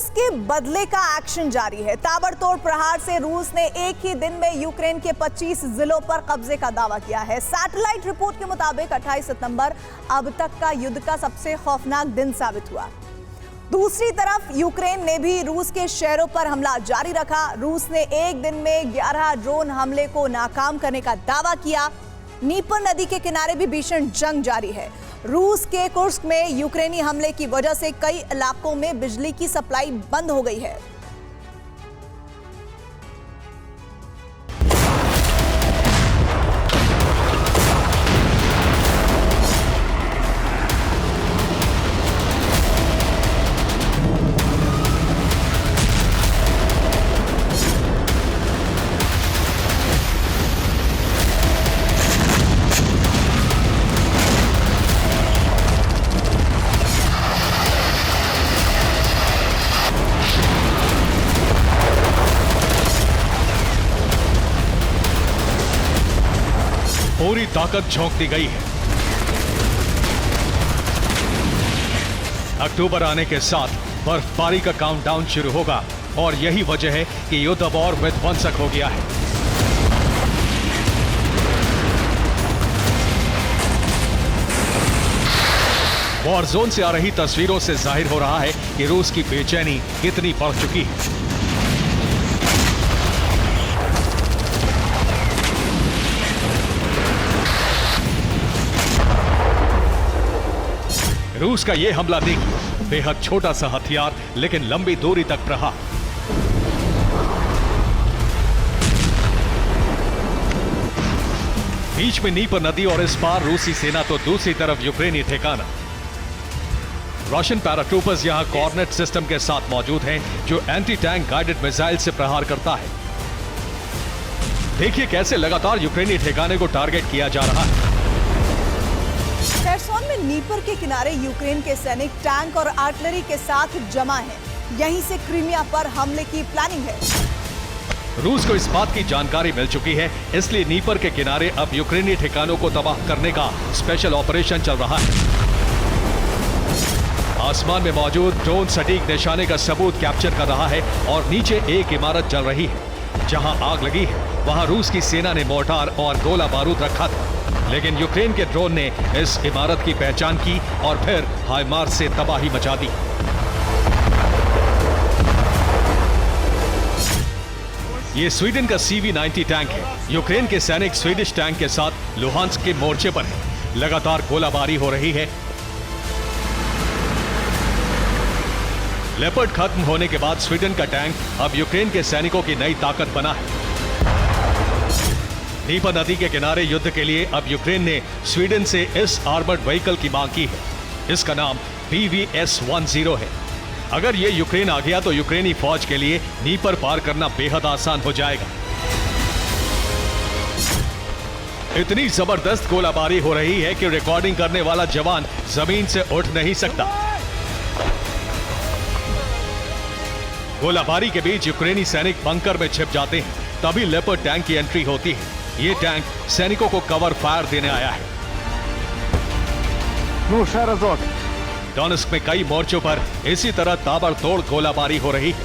रूस के बदले का एक्शन जारी है। ताबड़तोड़ प्रहार से रूस ने एक ही दिन में यूक्रेन के 25 जिलों पर कब्जे का दावा किया है। सैटेलाइट रिपोर्ट के मुताबिक 28 सितंबर अब तक का युद्ध का सबसे खौफनाक दिन साबित हुआ। दूसरी तरफ यूक्रेन ने भी रूस के शहरों पर हमला जारी रखा। रूस ने एक दिन में 11 ड्रोन हमले को नाकाम करने का दावा किया। नीपर नदी के किनारे भी भीषण जंग जारी है। रूस के कुर्स्क में यूक्रेनी हमले की वजह से कई इलाकों में बिजली की सप्लाई बंद हो गई है। पूरी ताकत झोंक दी गई है। अक्टूबर आने के साथ बर्फबारी का काउंटडाउन शुरू होगा और यही वजह है कि युद्ध अब और विध्वंसक हो गया है। वॉर जोन से आ रही तस्वीरों से जाहिर हो रहा है कि रूस की बेचैनी कितनी बढ़ चुकी है। रूस का यह हमला देखिए, बेहद छोटा सा हथियार लेकिन लंबी दूरी तक प्रहार। बीच में नीपर नदी और इस पार रूसी सेना तो दूसरी तरफ यूक्रेनी ठिकाना। रशियन पैराट्रूपर्स यहां कॉर्नेट सिस्टम के साथ मौजूद हैं जो एंटी टैंक गाइडेड मिसाइल से प्रहार करता है। देखिए कैसे लगातार यूक्रेनी ठिकाने को टारगेट किया जा रहा है। खेरसोन में नीपर के किनारे यूक्रेन के सैनिक टैंक और आर्टिलरी के साथ जमा हैं। यहीं से क्रीमिया पर हमले की प्लानिंग है। रूस को इस बात की जानकारी मिल चुकी है, इसलिए नीपर के किनारे अब यूक्रेनी ठिकानों को तबाह करने का स्पेशल ऑपरेशन चल रहा है। आसमान में मौजूद ड्रोन सटीक निशाने का सबूत कैप्चर कर रहा है और नीचे एक इमारत जल रही है। जहां आग लगी है वहां रूस की सेना ने मोर्टार और गोला बारूद रखा था, लेकिन यूक्रेन के ड्रोन ने इस इमारत की पहचान की और फिर हाइमार्स से तबाही मचा दी। ये स्वीडन का CV-90 टैंक है। यूक्रेन के सैनिक स्वीडिश टैंक के साथ लुहांस्क के मोर्चे पर हैं। लगातार गोलाबारी हो रही है। लेपर्ड खत्म होने के बाद स्वीडन का टैंक अब यूक्रेन के सैनिकों की नई ताकत बना है। नीपर नदी के किनारे युद्ध के लिए अब यूक्रेन ने स्वीडन से इस आर्मर्ड व्हीकल की मांग की है। इसका नाम PVS-10 है। अगर ये यूक्रेन आ गया तो यूक्रेनी फौज के लिए नीपर पार करना बेहद आसान हो जाएगा। इतनी जबरदस्त गोलाबारी हो रही है कि रिकॉर्डिंग करने वाला जवान जमीन से उठ नहीं सकता। गोलाबारी के बीच यूक्रेनी सैनिक बंकर में छिप जाते हैं। तभी लेपर्ड टैंक की एंट्री होती है। ये टैंक सैनिकों को कवर फायर देने आया है। डोनेस्क में कई मोर्चों पर इसी तरह ताबड़तोड़ गोलाबारी हो रही है।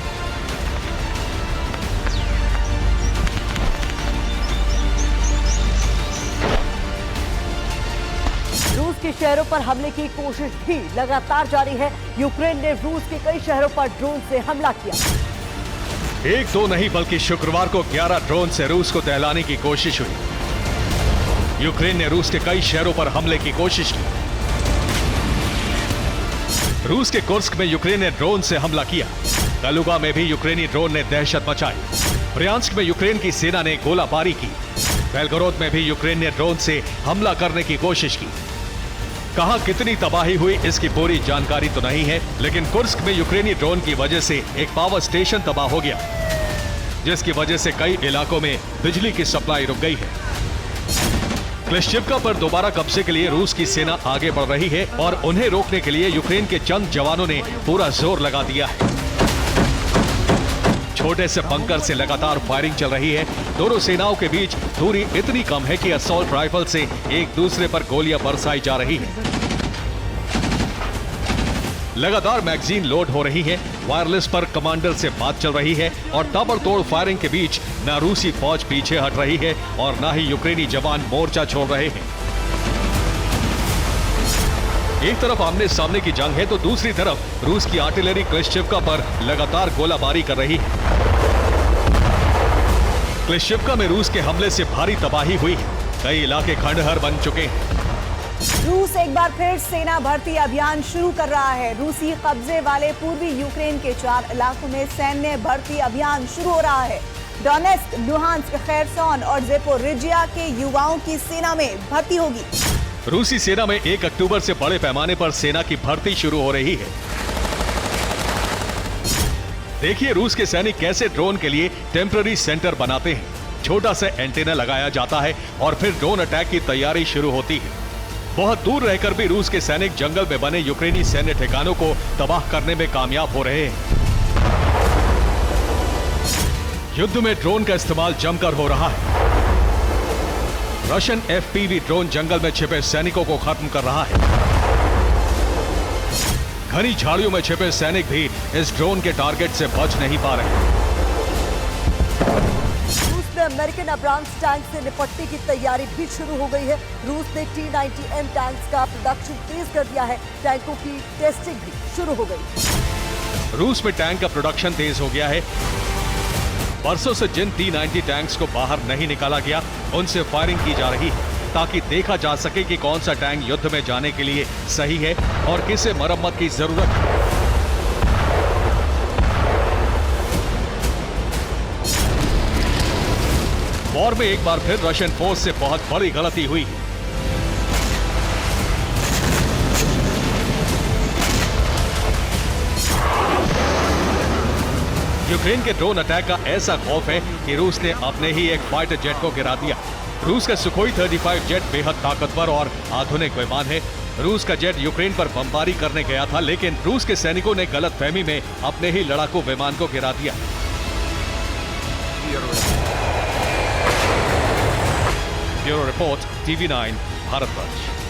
रूस के शहरों पर हमले की कोशिश भी लगातार जारी है। यूक्रेन ने रूस के कई शहरों पर ड्रोन से हमला किया। एक दो नहीं बल्कि शुक्रवार को 11 ड्रोन से रूस को दहलाने की कोशिश हुई। यूक्रेन ने रूस के कई शहरों पर हमले की कोशिश की। रूस के कुर्स्क में यूक्रेन ने ड्रोन से हमला किया। कलुगा में भी यूक्रेनी ड्रोन ने दहशत मचाई। ब्रियांस्क में यूक्रेन की सेना ने गोलाबारी की। बेलगोरोद में भी यूक्रेन ने ड्रोन से हमला करने की कोशिश की। कहां कितनी तबाही हुई इसकी पूरी जानकारी तो नहीं है, लेकिन कुर्स्क में यूक्रेनी ड्रोन की वजह से एक पावर स्टेशन तबाह हो गया, जिसकी वजह से कई इलाकों में बिजली की सप्लाई रुक गई है। क्लिश्चिवका पर दोबारा कब्जे के लिए रूस की सेना आगे बढ़ रही है और उन्हें रोकने के लिए यूक्रेन के चंद जवानों ने पूरा जोर लगा दिया है। छोटे से बंकर से लगातार फायरिंग चल रही है। दोनों सेनाओं के बीच दूरी इतनी कम है कि असॉल्ट राइफल से एक दूसरे पर गोलियां बरसाई जा रही है। लगातार मैगजीन लोड हो रही है, वायरलेस पर कमांडर से बात चल रही है और ताबड़तोड़ फायरिंग के बीच न रूसी फौज पीछे हट रही है और न ही यूक्रेनी जवान मोर्चा छोड़ रहे हैं। एक तरफ आमने सामने की जंग है तो दूसरी तरफ रूस की आर्टिलरी क्लिश्चिवका पर लगातार गोलाबारी कर रही है। क्लिश्चिवका में रूस के हमले से भारी तबाही हुई है, कई इलाके खंडहर बन चुके हैं। रूस एक बार फिर सेना भर्ती अभियान शुरू कर रहा है। रूसी कब्जे वाले पूर्वी यूक्रेन के 4 इलाकों में सैन्य भर्ती अभियान शुरू हो रहा है। डोनेस्क, लुहांस्क, खेरसोन और ज़ेपोरिजिया के युवाओं की सेना में भर्ती होगी। रूसी सेना में 1 अक्टूबर से बड़े पैमाने पर सेना की भर्ती शुरू हो रही है। देखिए रूस के सैनिक कैसे ड्रोन के लिए टेम्पररी सेंटर बनाते हैं। छोटा सा एंटीना लगाया जाता है और फिर ड्रोन अटैक की तैयारी शुरू होती है। बहुत दूर रहकर भी रूस के सैनिक जंगल में बने यूक्रेनी सैन्य ठिकानों को तबाह करने में कामयाब हो रहे हैं। युद्ध में ड्रोन का इस्तेमाल जमकर हो रहा है। रशियन एफपीवी ड्रोन जंगल में छिपे सैनिकों को खत्म कर रहा है। घनी झाड़ियों में छिपे सैनिक भी इस ड्रोन के टारगेट से बच नहीं पा रहे। रूस में अमेरिकन अब्राम्स टैंक से निपटने की तैयारी भी शुरू हो गई है। रूस ने T-90M टैंक्स का प्रोडक्शन तेज कर दिया है। टैंकों की टेस्टिंग भी शुरू हो गई। रूस में टैंक का प्रोडक्शन तेज हो गया है। बरसों से जिन T-90 टैंक्स को बाहर नहीं निकाला गया, उनसे फायरिंग की जा रही है ताकि देखा जा सके कि कौन सा टैंक युद्ध में जाने के लिए सही है और किसे मरम्मत की जरूरत है। वॉर में एक बार फिर रशियन फोर्स से बहुत बड़ी गलती हुई है। यूक्रेन के ड्रोन अटैक का ऐसा खौफ है कि रूस ने अपने ही एक फाइटर जेट को गिरा दिया। रूस का सुखोई 35 जेट बेहद ताकतवर और आधुनिक विमान है। रूस का जेट यूक्रेन पर बमबारी करने गया था, लेकिन रूस के सैनिकों ने गलतफहमी में अपने ही लड़ाकू विमान को गिरा दिया। Bureau report, TV9, Bharatvarsh.